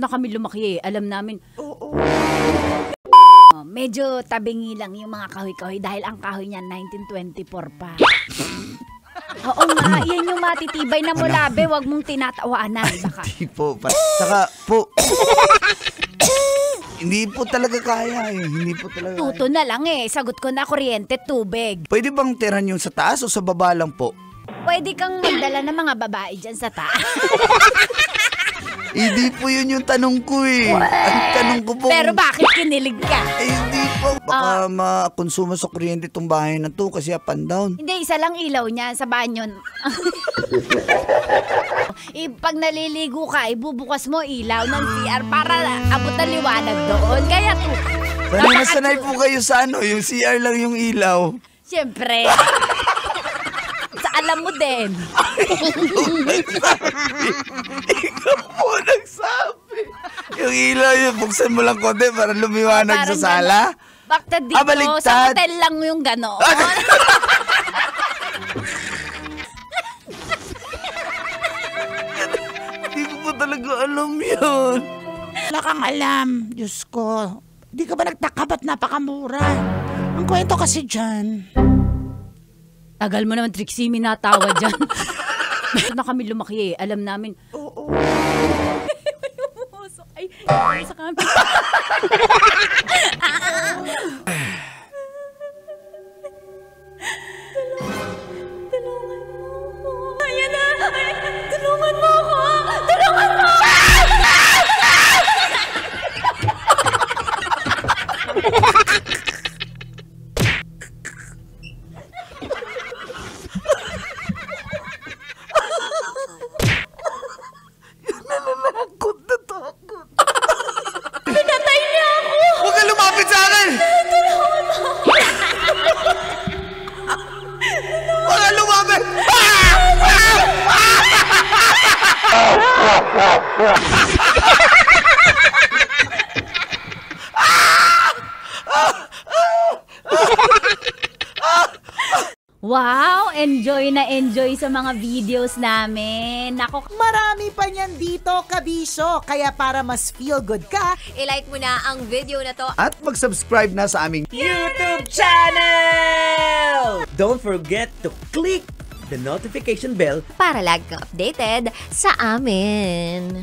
na kami lumaki eh. Alam namin. Oo. Medyo tabingi lang yung mga kahoy-kahoy dahil ang kahoy niya 1924 pa. Oo nga, yan yung matitibay na mulabe. Huwag mong tinatawanan. Baka. Hindi po. Saka po, hindi po talaga kaya eh. Hindi po talaga Tuto na lang eh. Sagot ko na kuryente, tubig. Pwede bang tiran yung sa taas o sa baba lang po? Pwede kang magdala ng mga babae dyan sa taas. Hindi po yun yung tanong ko eh. Ang tanong ko po. Pero bakit kinilig ka? Hindi po. Baka makonsumo sa kuryente itong bahay na to kasi up and down. Hindi, isa lang ilaw niya sa banyo. Pag naliligo ka, ibubukas mo ilaw ng CR para abot na liwanag doon. Kaya to. Sanay po kayo sa ano, yung CR lang yung ilaw. Siyempre. Sa alam mo din. Ikaw po nagsabi. Yung ilaw yun, buksan mo lang konti para lumiwanag sa sala. Bakit dito? Baliktad. Sa hotel lang yung gano'n. Hindi ko po talaga alam yun. Wala kang alam, Diyos ko. Di ka ba nagtaka ba't napakamura? Ang kwento kasi dyan. Tagal mo naman, Trixie, minatawa dyan. Na kami lumaki eh. Alam namin. Oo. Ay, sa kami. Tulungan mo ako. Ayan na. Tulungan mo ako. Tulungan mo ako. Nananakot na takot. Pinatay niya ako. Huwag ka lumapit sa akin. Tulungan mo ako. Huwag ka lumapit. Wow! Enjoy na enjoy sa mga videos namin. Nako, Marami pa niyan dito, kabisyo. Kaya para mas feel good ka, I-like mo na ang video na to. At mag-subscribe na sa aming YouTube channel! Don't forget to click the notification bell Para lagi kang updated sa amin.